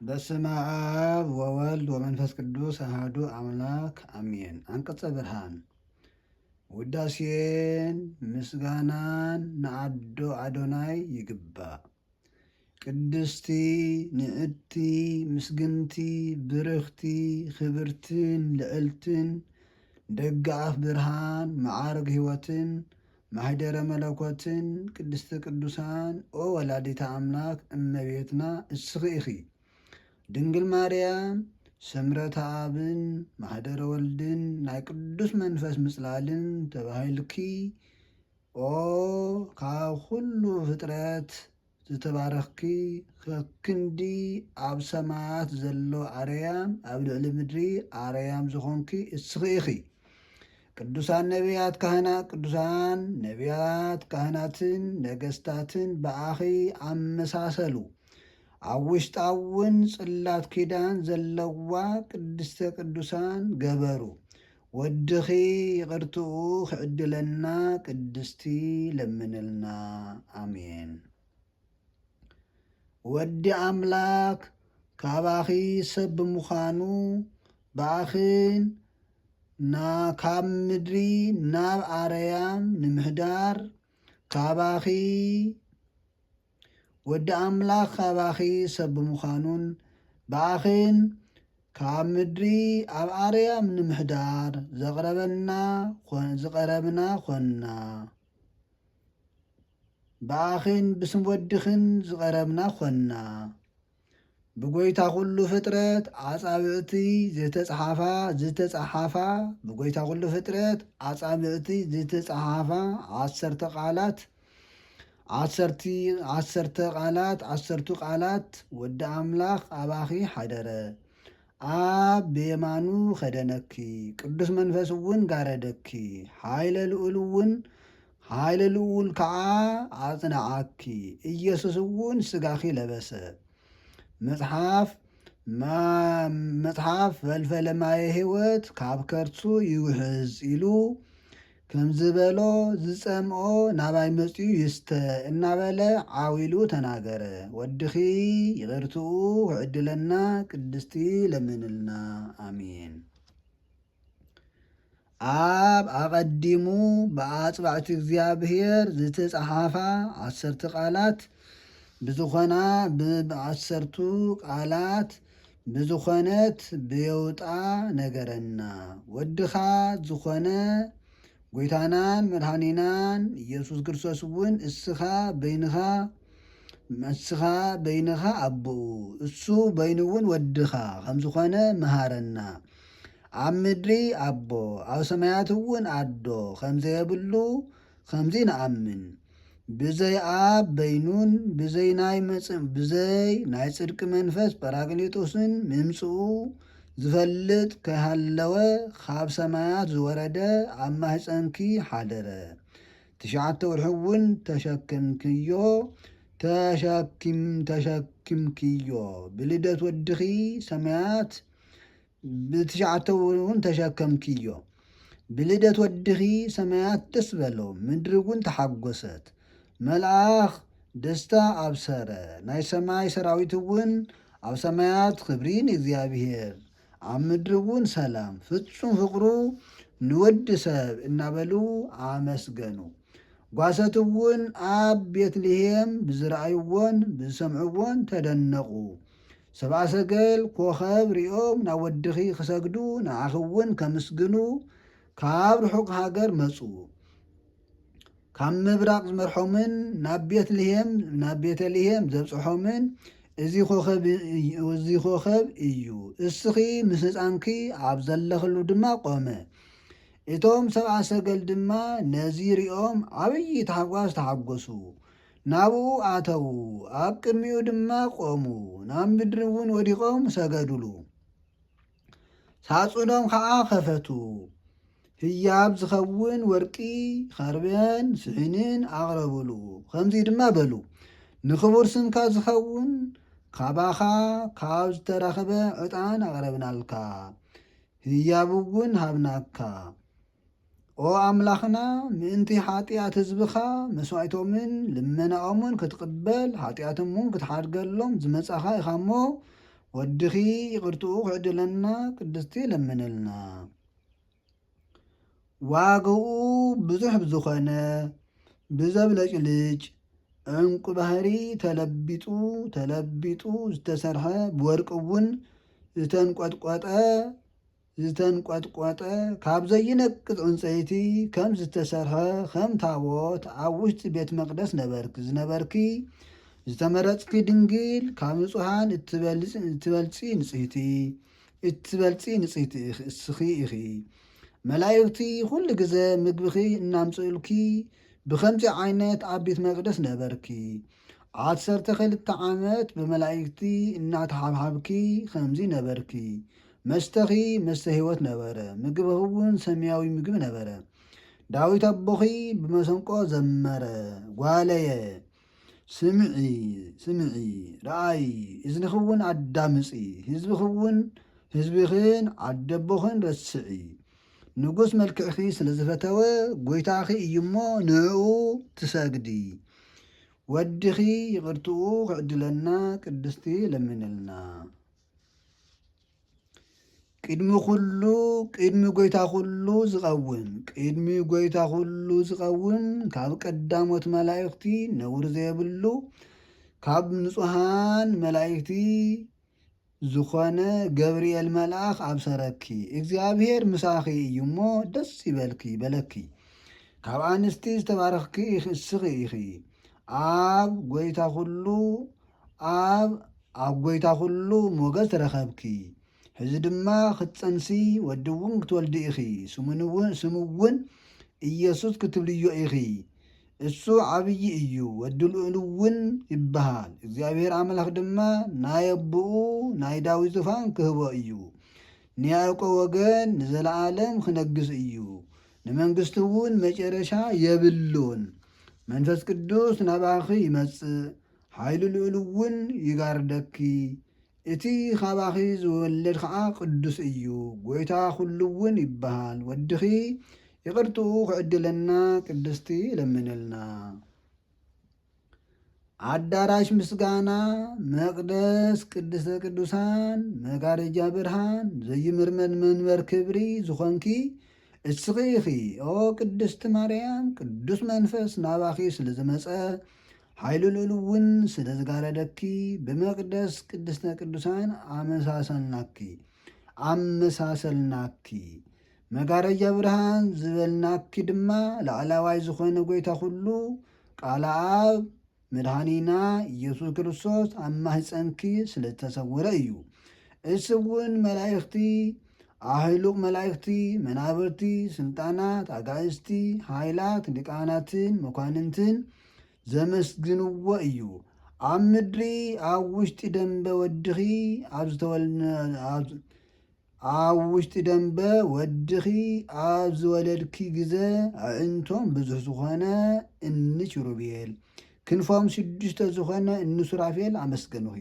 በስመ አብ ወወልድ ወመንፈስ ቅዱስ አሐዱ አምላክ አሜን። አንቀጸ ብርሃን ውዳሴን ምስጋናን ንዓዶ አዶናይ ይግባእ። ቅድስቲ ንእቲ ምስግንቲ ብርኽቲ ክብርትን ልዕልትን ደገ አፍ ብርሃን መዓርግ ሕይወትን ማህደረ መለኮትን ቅድስተ ቅዱሳን ኦ ወላዲተ አምላክ እመቤትና እስኺ ኢኺ ድንግል ማርያም ስምረተ አብን ማህደረ ወልድን ናይ ቅዱስ መንፈስ ምጽላልን ተባሂልኪ ኦ ካብ ኩሉ ፍጥረት ዝተባረኽኪ ከክንዲ ኣብ ሰማያት ዘሎ ኣርያም ኣብ ልዕሊ ምድሪ ኣርያም ዝኾንኪ እስኺ ኢኺ ቅዱሳን ነቢያት ካህናትን ነገስታትን በኣኺ ኣመሳሰሉ ኣብ ውሽጣ እውን ጽላት ኪዳን ዘለዋ ቅድስተ ቅዱሳን ገበሩ። ወድኺ ይቕርትኡ ክዕድለና ቅድስቲ ለምንልና አሜን። ወዲ ኣምላክ ካባኺ ሰብ ብምዃኑ በኣኽን ካብ ምድሪ ናብ ኣርያም ንምህዳር ካባኺ ወዲ ኣምላኽ ካባኺ ሰብ ብምዃኑን በኣኽን ካብ ምድሪ ኣብ ኣርያም ንምሕዳር ዝቐረብና ኾንና በኣኽን ብስም ወድኽን ዝቐረብና ኾንና ብጐይታ ኩሉ ፍጥረት ኣጻብዕቲ ዝተጸሓፋ ብጐይታ ኩሉ ፍጥረት ኣጻብዕቲ ዝተጸሓፋ ዓሰርቱ ቃላት ወዲ ኣምላኽ ኣባኺ ሓደረ ኣብ ብየማኑ ኸደነኪ ቅዱስ መንፈስ እውን ጋረደኪ ሓይለ ልዑል ከዓ ኣጽንዓኪ ኢየሱስ እውን ስጋኺ ለበሰ መጽሓፍ ፈልፈለ ማየ ሕይወት ካብ ከርሱ ይውሕዝ ኢሉ ከም ዝበሎ ዝጸምኦ ናባይ መጺኡ ይስተ እናበለ ዓዊሉ ተናገረ። ወድኺ ይቕርትኡ ክዕድለና ቅድስቲ ለምንልና አሜን። ኣብ ኣቐዲሙ ብኣጽባዕቲ እግዚኣብሔር ዝተጸሓፋ 10 ቃላት ብዝኾና ብዓሰርቱ ቃላት ብዝኾነት ብየውጣ ነገረና ወድኻ ዝኾነ ጐይታናን መድኃኒናን ኢየሱስ ክርስቶስ እውን እስኻ በይንኻ ኣቦኡ እሱ በይኑውን ወድኻ ከም ዝኾነ መሃረና ኣብ ምድሪ ኣቦ ኣብ ሰማያት እውን ኣዶ ከምዘየብሉ ከምዚ ንኣምን ብዘይ ኣብ በይኑን ብዘይ ናይ ጽድቂ መንፈስ ጰራቅሊጦስን ምምጽኡ ዝፈልጥ ከሃለወ ካብ ሰማያት ዝወረደ ኣብ ማሕፀንኪ ሓደረ 9 ወርሒ እውን ተሸኪምክዮ ብልደት ወድኺ ሰማያት ብ9 እውን ተሸከምክዮ ብልደት ወድኺ ሰማያት ደስ በሎ ምድሪ እውን ተሓጐሰት መልኣኽ ደስታ ኣብሰረ ናይ ሰማይ ሰራዊት እውን ኣብ ሰማያት ክብሪን እግዚኣብሔር ኣብ ምድሪ እውን ሰላም ፍጹም ፍቕሩ ንወዲ ሰብ እናበሉ ኣመስገኑ ጓሰት እውን ኣብ ቤትልሔም ብዝረአይዎን ብዝሰምዕዎን ተደነቑ ሰብአ ሰገል ኮኸብ ሪኦም ናብ ወድኺ ክሰግዱ ንዓኺ እውን ከመስግኑ ካብ ርሑቕ ሃገር መጹ ካብ ምብራቕ ዝመርሖምን ናብ ቤተልሔም ዘብጽሖምን እዚ ኮኸብ እዩ እስኺ ምስ ህፃንኪ ኣብ ዘለኽሉ ድማ ቆመ እቶም ሰብአ ሰገል ድማ ነዚ ሪኦም ዓብዪ ታሕጓስ ተሓጐሱ ናብኡ ኣተዉ ኣብ ቅድሚኡ ድማ ቆሙ ናብ ምድሪ እውን ወዲቖም ሰገዱሉ ሳጹኖም ከዓ ኸፈቱ ህያብ ዝኸውን ወርቂ ኸርበን ስሕንን ኣቕረቡሉ ከምዚ ድማ በሉ ንኽቡር ስምካ ዝኸውን ካባኻ ካብ ዝተረኸበ ዕጣን ኣቕረብናልካ ህያብ እውን ሃብናካ ኦ ኣምላኽና ምእንቲ ኃጢአት ህዝብኻ መስዋዕቶምን ልመናኦምን ክትቅበል ኃጢአቶምን ክትሓድገሎም ዝመጻኻ ኢኻ እሞ ወድኺ ይቅርትኡ ክዕድለና ቅድስቲ ለምንልና ዋግኡ ብዙሕ ብዝኾነ ብዘብለጭልጭ ዕንቁ ባህሪ ተለቢጡ ዝተሰርሐ ብወርቂ እውን ዝተንቆጥቆጠ ካብ ዘይነቅፅ ዕንፀይቲ ከም ዝተሰርሐ ከም ታቦት ኣብ ውሽጢ ቤተ መቅደስ ዝነበርኪ ዝተመረፅኪ ድንግል ካብ ንጹሃን እትበልፂ ንጽሕቲ እስኺ ኢኺ መላእክቲ ኩሉ ግዜ ምግብኺ እናምፅኡልኪ ብከምዚ ዓይነት ኣብ ቤተ መቅደስ ነበርኪ 12 ዓመት ብመላእክቲ እናተሓብሓብኪ ከምዚ ነበርኪ መስተኺ መስተ ህይወት ነበረ ምግብኺ እውን ሰማያዊ ምግቢ ነበረ ዳዊት ኣቦኺ ብመሰንቆ ዘመረ ጓለየ ስምዒ ረአይ እዝንኺ እውን ኣዳምፂ ህዝብኽን ዓደቦኽን ረስዒ ንጉስ መልክዕኺ ስለ ዝፈተወ ጎይታኺ እዩ እሞ ንዕኡ ትሰግዲ ወድኺ ይቅርትኡ ክዕድለና ቅድስቲ ለምንልና ቅድሚ ጎይታ ኩሉ ዝቐውም ካብ ቀዳሞት መላእክቲ ነውር ዘየብሉ ካብ ንጹሃን መላእክቲ ዝኾነ ገብርኤል መልኣኽ ኣብሰረኪ እግዚኣብሔር ምሳኺ እዩ እሞ ደስ ይበለኪ ካብ ኣንስቲ ዝተባረኽኪ እስኺ ኢኺ ኣብ ጎይታ ኩሉ ሞገስ ረኸብኪ ሕዚ ድማ ክትፀንሲ ወዲ እውን ክትወልዲ ኢኺ ስሙ እውን ኢየሱስ ክትብልዮ ኢኺ እሱ ዓብዪ እዩ ወዲ ልዑል እውን ይበሃል እግዚኣብሔር ኣምላኽ ድማ ናይ ኣቦኡ ናይ ዳዊት ዙፋን ክህቦ እዩ ንያዕቆብ ወገን ንዘለዓለም ክነግስ እዩ ንመንግስቲ እውን መጨረሻ የብሉን መንፈስ ቅዱስ ናባኺ ይመጽእ ሓይሉ ልዑል እውን ይጋርደኪ እቲ ካባኺ ዝወለድ ከዓ ቅዱስ እዩ ጎይታ ኩሉ እውን ይበሃል ወድኺ ይቅርትኡ ክዕድለና ቅድስቲ ለምንልና አዳራሽ ምስጋና መቅደስ ቅድስተ ቅዱሳን መጋረጃ ብርሃን ዘይምርመድ መንበር ክብሪ ዝኾንኪ እስኺ ኢኺ ኦ ቅድስቲ ማርያም ቅዱስ መንፈስ ናባኺ ስለ ዝመፀ ሓይሉ ልዑል እውን ስለ ዝጋረደኪ ብመቅደስ ቅድስተ ቅዱሳን ኣመሳሰልናኪ መጋረጃ ብርሃን ዝበልናኪ ድማ ላዕላዋይ ዝኾነ ጎይታ ኩሉ ቃል ኣብ መድኃኒና ኢየሱስ ክርስቶስ ኣብ ማህፀንኪ ስለ ዝተሰወረ እዩ እስ እውን መላእክቲ ኣህሉቅ መላእክቲ መናብርቲ ስልጣናት ኣጋእዝቲ ሃይላት ሊቃናትን መኳንንትን ዘመስግንዎ እዩ ኣብ ምድሪ ኣብ ውሽጢ ደንበ ወድኺ ኣብ ዝወለድኪ ግዜ ኣዕንቶም ብዙሕ ዝኾነ እኒ ኪሩቤል ክንፎም 6 ዝኾነ እኒ ሱራፌል ኣመስገኑኺ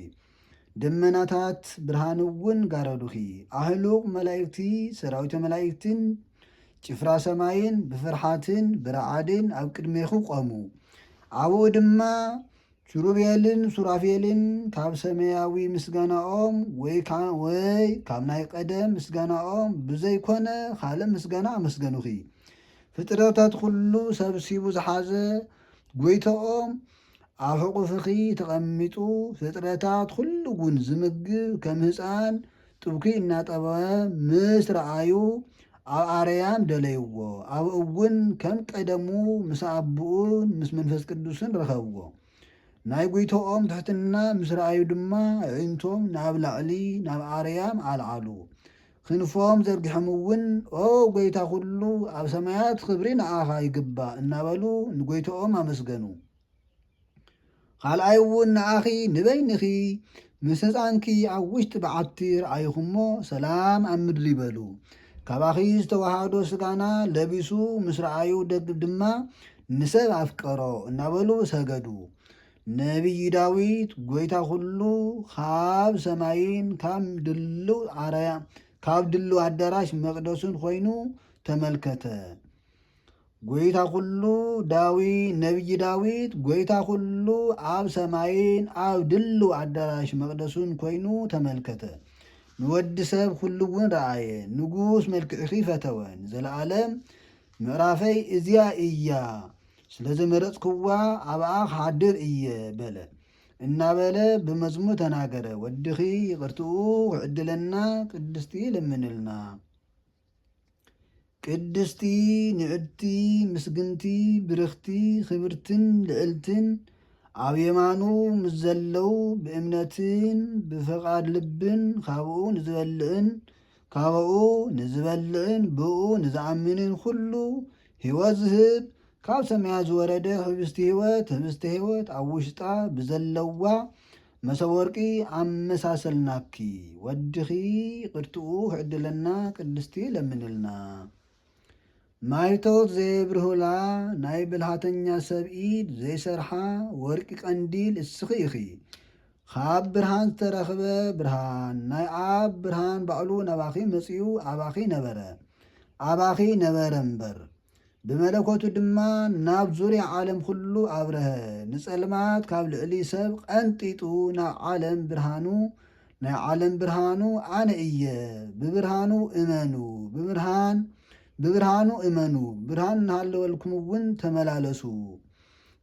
ደመናታት ብርሃን እውን ጋረዱኺ ኣህሉቅ መላእክቲ ሰራዊተ መላእክትን ጭፍራ ሰማይን ብፍርሓትን ብረዓድን ኣብ ቅድሜኹ ቆሙ ኣብኡ ድማ ኪሩቤልን ሱራፌልን ካብ ሰማያዊ ምስጋናኦም ወይ ካብ ናይ ቀደም ምስጋናኦም ብዘይኮነ ካልእ ምስጋና ኣመስገኑኺ ፍጥረታት ኩሉ ሰብሲቡ ዝሓዘ ጎይቶኦም ኣብ ሕቑፍኺ ተቐሚጡ ፍጥረታት ኩሉ እውን ዝምግብ ከም ህፃን ጥብኪ እናጠበወ ምስ ረኣዩ ኣብ ኣርያም ደለይዎ ኣብ እውን ከም ቀደሙ ምስ ኣቦኡን ምስ መንፈስ ቅዱስን ረኸብዎ ናይ ጎይቶኦም ትሕትና ምስ ረኣዩ ድማ ኣዕንቶም ናብ ላዕሊ ናብ ኣርያም ኣልዓሉ ክንፎም ዘርጊሖም እውን ኦ ጎይታ ኩሉ ኣብ ሰማያት ክብሪ ንኣኻ ይግባእ እናበሉ ንጎይቶኦም ኣመስገኑ ካልኣይ እውን ንኣኺ ንበይንኺ ምስ ህፃንኪ ኣብ ውሽጢ በዓቲ ረኣይኹሞ ሰላም ኣብ ምድሪ ይበሉ ካባኺ ዝተዋሃዶ ስጋና ለቢሱ ምስ ረኣዩ ደግ ድማ ንሰብ ኣፍቀሮ እናበሉ ሰገዱ ነቢይ ዳዊት ጎይታ ኩሉ ካብ ሰማይን ካብ ድልው ኣዳራሽ መቅደሱን ኮይኑ ተመልከተ ጎይታ ኩሉ ዳዊት ነቢይ ዳዊት ጎይታ ኩሉ ኣብ ሰማይን ኣብ ድልው ኣዳራሽ መቕደሱን ኮይኑ ተመልከተ። ንወዲ ሰብ ኩሉ እውን ረአየ። ንጉስ መልክዕኺ ፈተወን ዘለዓለም ምዕራፈይ እዚያ እያ ስለ ዘመረፅክዋ ኣብኣ ክሓድር እየ በለ እናበለ ብመዝሙር ተናገረ። ወድኺ ይቅርትኡ ክዕድለና ቅድስቲ ለምንልና። ቅድስቲ ንዕድቲ ምስግንቲ ብርኽቲ ክብርትን ልዕልትን ኣብ የማኑ ምስ ዘለው ብእምነትን ብፍቓድ ልብን ካብኡ ንዝበልዕን ብኡ ንዝኣምንን ኩሉ ህይወት ዝህብ ካብ ሰማያት ዝወረደ ህብስቲ ህይወት ኣብ ውሽጣ ብዘለዋ መሰብ ወርቂ ኣመሳሰልናኪ። ወድኺ ቅርትኡ ክዕድለና ቅድስቲ ለምንልና። ማይቶት ዘይብርህላ ናይ ብልሃተኛ ሰብ ኢድ ዘይሰርሓ ወርቂ ቀንዲል እስኺ ኢኺ። ካብ ብርሃን ዝተረኽበ ብርሃን ናይ ኣብ ብርሃን ባዕሉ ናባኺ መጺኡ ኣባኺ ነበረ እምበር ብመለኮቱ ድማ ናብ ዙርያ ዓለም ኩሉ ኣብረኸ። ንጸልማት ካብ ልዕሊ ሰብ ቀንጢጡ ናብ ዓለም ብርሃኑ ናይ ዓለም ብርሃኑ ኣነ እየ። ብብርሃኑ እመኑ ብርሃን እናሃለወልኩም እውን ተመላለሱ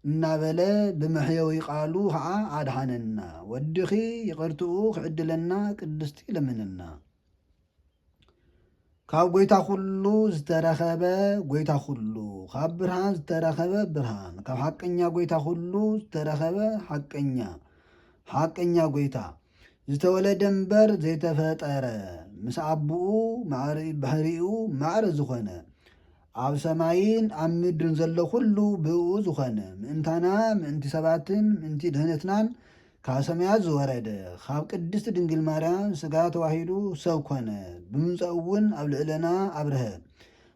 እናበለ ብመሕየዊ ቃሉ ከዓ ኣድሓነና። ወድኺ ይቅርትኡ ክዕድለና ቅድስቲ ለምንልና። ካብ ጎይታ ኩሉ ዝተረኸበ ጎይታ ኩሉ ካብ ብርሃን ዝተረኸበ ብርሃን ካብ ሓቀኛ ጎይታ ኩሉ ዝተረኸበ ሓቀኛ ጎይታ ዝተወለደ እምበር ዘይተፈጠረ ምስ ኣቦኡ ባህሪኡ ማዕረ ዝኾነ ኣብ ሰማይን ኣብ ምድርን ዘሎ ኩሉ ብኡ ዝኾነ ምእንታና ምእንቲ ሰባትን ምእንቲ ድህነትናን ካብ ሰማያት ዝወረደ ካብ ቅድስቲ ድንግል ማርያም ስጋ ተዋሂዱ ሰብ ኮነ። ብምምፀኡ እውን ኣብ ልዕለና ኣብርሀ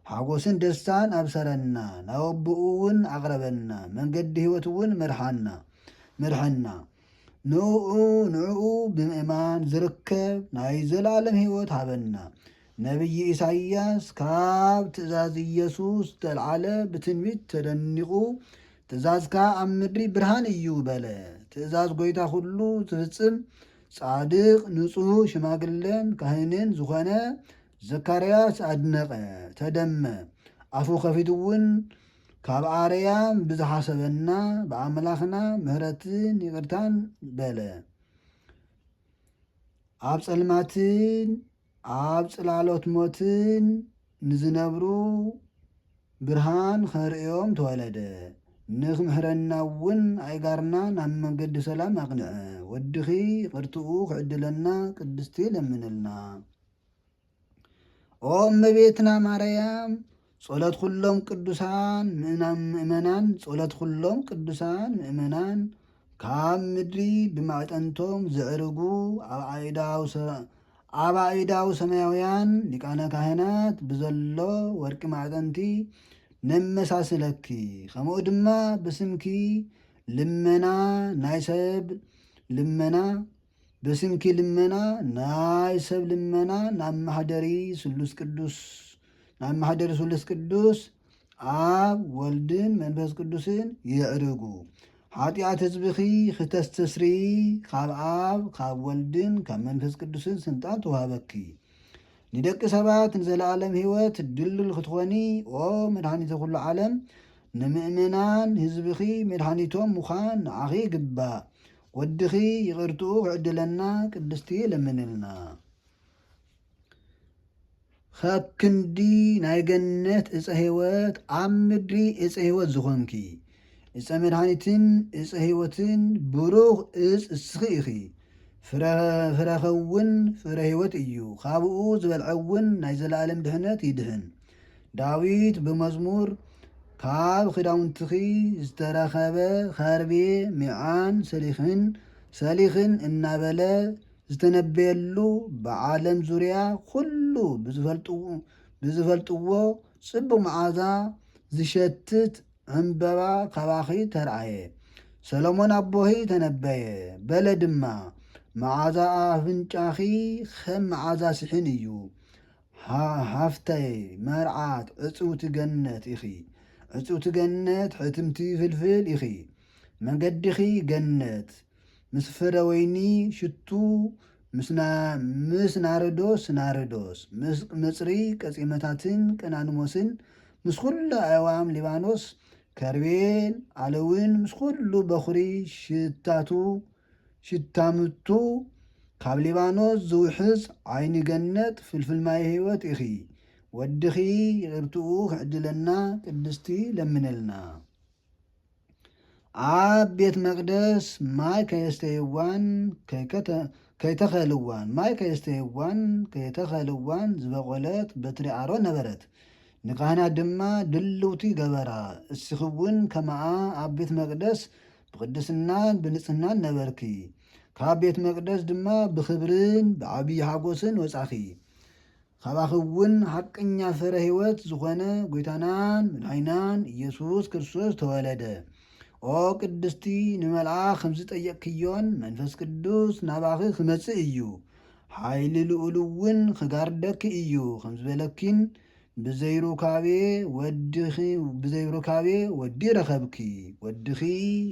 ሓጎስን ደስታን ኣብሰረና። ናብ ኣቦኡ እውን ኣቕረበና መንገዲ ህይወት እውን መርሐና። ንዕኡ ብምእማን ዝርከብ ናይ ዘለዓለም ህይወት ሃበና። ነቢይ ኢሳይያስ ካብ ትእዛዝ ኢየሱስ ተልዓለ ብትንቢት ተደኒቑ ትእዛዝካ ኣብ ምድሪ ብርሃን እዩ በለ። ትእዛዝ ጎይታ ኩሉ ትፍጽም ጻድቕ ንጹሕ ሽማግለን ካህንን ዝኾነ ዘካርያስ ኣድነቐ ተደመ። ኣፉ ከፊቱ እውን ካብ ኣርያም ብዝሓሰበና ብኣምላኽና ምሕረትን ይቅርታን በለ። ኣብ ጸልማትን ኣብ ጽላሎት ሞትን ንዝነብሩ ብርሃን ከርእዮም ተወለደ። ንኽምሕረና እውን ኣይጋርና ናብ መንገዲ ሰላም ኣቕንዐ። ወድኺ ቅርትኡ ክዕድለና ቅድስቲ ለምንልና። ኦ እመቤትና ማርያም ጸሎት ኩሎም ቅዱሳን ምእመናን ካብ ምድሪ ብማዕጠንቶም ዘዕርጉ ኣብ ኣእዳው ሰማያውያን ሊቃነ ካህናት ብዘሎ ወርቂ ማዕጠንቲ ነመሳስለኪ። ከምኡ ድማ ብስምኪ ልመና ናይ ሰብ ልመና ናብ ማሕደሪ ስሉስ ቅዱስ ኣብ ወልድን መንፈስ ቅዱስን የዕርጉ። ሓጢኣት ህዝብኺ ክተስተስሪ ካብ ኣብ ካብ ወልድን ካብ መንፈስ ቅዱስን ስልጣን ተዋሃበኪ። ንደቂ ሰባት ንዘለዓለም ህይወት ድልል ክትኾኒ ኦ መድኃኒተ ኩሉ ዓለም ንምእመናን ህዝብኺ መድኃኒቶም ምዃን ንዓኺ ይግባእ። ወድኺ ይቅርትኡ ክዕድለና ቅድስቲ ለምንልና። ካብ ክንዲ ናይ ገነት ዕፀ ህይወት ኣብ ምድሪ ዕፀ ህይወት ዝኾንኪ ዕፀ መድኃኒትን ዕፀ ህይወትን ብሩኽ እፅ እስኺ ኢኺ። ፍረኸውን ፍረ ህይወት እዩ። ካብኡ ዝበልዐውን ናይ ዘለዓለም ድሕነት ይድህን። ዳዊት ብመዝሙር ካብ ክዳውንትኺ ዝተረኸበ ኸርቤ ሚዓን ሰሊኽን እናበለ ዝተነበየሉ ብዓለም ዙርያ ኩሉ ብዝፈልጥዎ ጽቡቕ መዓዛ ዝሸትት ዕምበባ ካባኺ ተረአየ። ሰሎሞን ኣቦኺ ተነበየ በለ ድማ መዓዛ ኣፍንጫኺ ከም መዓዛ ስሕን እዩ። ሃፍተይ መርዓት ዕፅውቲ ገነት ኢኺ። ዕፁብቲ ገነት ሕትምቲ ፍልፍል ኢኺ መንገዲኺ ገነት ምስ ፍረ ወይኒ ሽቱ ምስ ናርዶስ ምስ ምፅሪ ቀጺመታትን ቀናንሞስን ምስ ኩሉ ኣእዋም ሊባኖስ ከርቤን ኣለውን ምስ ኩሉ በኹሪ ሽታምቱ ካብ ሊባኖስ ዝውሕዝ ዓይኒ ገነት ፍልፍል ማይ ህይወት ኢኺ ወድኺ ይቕርትኡ ክዕድለና ቅድስቲ ለምነልና። ኣብ ቤት መቅደስ ማይ ከየስተይዋን ከይተኸልዋን ዝበቖለት በትሪ ኣሮን ነበረት። ንካህናት ድማ ድልውቲ ገበራ። እስኽውን ከማኣ ኣብ ቤት መቅደስ ብቅድስናን ብንጽህናን ነበርኪ። ካብ ቤት መቅደስ ድማ ብክብርን ብዓብዪ ሓጎስን ወጻኺ። ካባኽውን ሓቀኛ ፍረ ህይወት ዝኾነ ጎይታናን መድኃኒናን ኢየሱስ ክርስቶስ ተወለደ። ኦ ቅድስቲ ንመልኣኽ ከምዚ ጠየቅክዮን መንፈስ ቅዱስ ናባኺ ክመጽእ እዩ ሓይሊ ልኡልውን ክጋርደኪ እዩ ከምዝበለኪን ብዘይሩካቤ ወዲ ረኸብኪ ወድኺ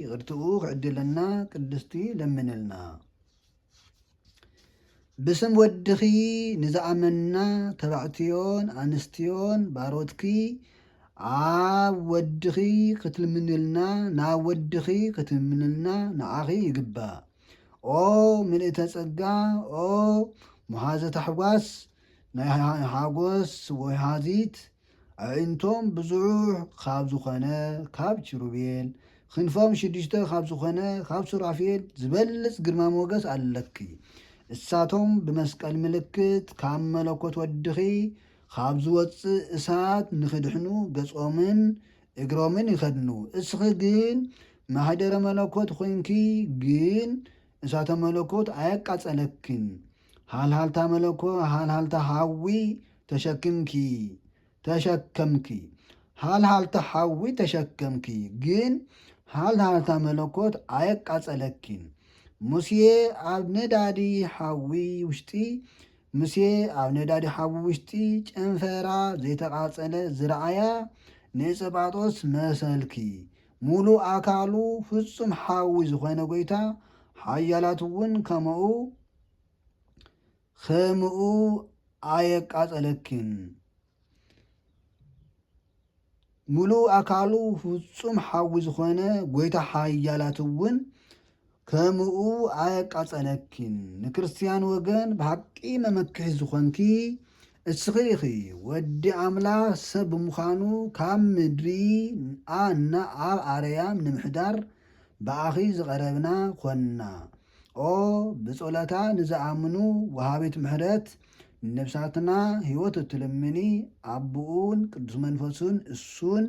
ይቕርትኡ ክዕድለና ቅድስቲ ለምንልና። ብስም ወድኺ ንዝኣመና ተባዕትዮን ኣንስትዮን ባሮትኪ ናብ ወድኺ ክትልምንልና ንዓኺ ይግባእ። ኦ ምልእተ ጸጋ ኦ መሓዘ ታሕጓስ ናይ ሓጎስ ወሃዚት ኣዕንቶም ብዙሕ ካብ ዝኾነ ካብ ኪሩቤል ክንፎም 6 ካብ ዝኾነ ካብ ሱራፌል ዝበልጽ ግርማ ሞገስ ኣለኪ። እሳቶም ብመስቀል ምልክት ካብ መለኮት ወድኺ ካብ ዝወፅእ እሳት ንኽድሕኑ ገጾምን እግሮምን ይኸድኑ። እስኺ ግን ማህደረ መለኮት ኮይንኪ ግን እሳተ መለኮት ኣየቃጸለክን። ሃልሃልታ ሓዊ ተሸከምኪ ግን ሃልሃልታ መለኮት ኣየቃጸለኪን። ሙሴ ኣብ ነዳዲ ሓዊ ውሽጢ ጨንፈራ ዘይተቃጸለ ዝረአያ ንዕፀጳጦስ መሰልኪ። ሙሉእ ኣካሉ ፍጹም ሓዊ ዝኾነ ጎይታ ሓያላት እውን ከምኡ ኣየቃጸለኪን። ሙሉእ ኣካሉ ፍጹም ሓዊ ዝኾነ ጎይታ ሓያላት እውን ከምኡ ኣየቃጸለኪን። ንክርስቲያን ወገን ብሓቂ መመክሒ ዝኾንኪ እስኺ ኢኺ ወዲ ኣምላኽ ሰብ ብምዃኑ ካብ ምድሪ ኣብ ኣርያም ንምሕዳር ብኣኺ ዝቐረብና ኾንና። ኦ ብጸሎታ ንዝኣምኑ ወሃቢት ምሕረት ነብሳትና ሕይወት እትልምኒ ኣቦኡን ቅዱስ መንፈሱን እሱን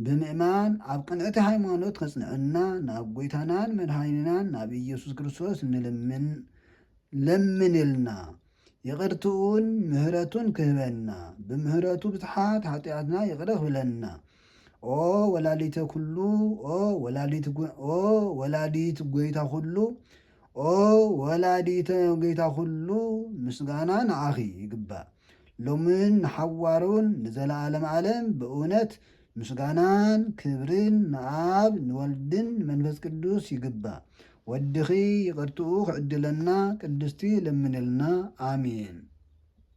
ብምእማን ኣብ ቅንዕቲ ሃይማኖት ከጽንዐና ናብ ጎይታናን መድኃኒናን ናብ ኢየሱስ ክርስቶስ ለምንልና። ይቕርትኡን ምህረቱን ክህበና ብምህረቱ ብትሓት ኃጢኣትና ይቕረ ክብለና። ኦ ወላዲተ ኩሉ ወላዲተ ጐይታ ኩሉ ምስጋና ንዓኺ ይግባእ ሎምን ንሓዋሩን ንዘለዓለም ዓለም ብእውነት ምስጋናን ክብርን ንኣብ ንወልድን መንፈስ ቅዱስ ይግባእ። ወድኺ ይቕርትኡ ክዕድለና ቅድስቲ ለምንልና አሜን።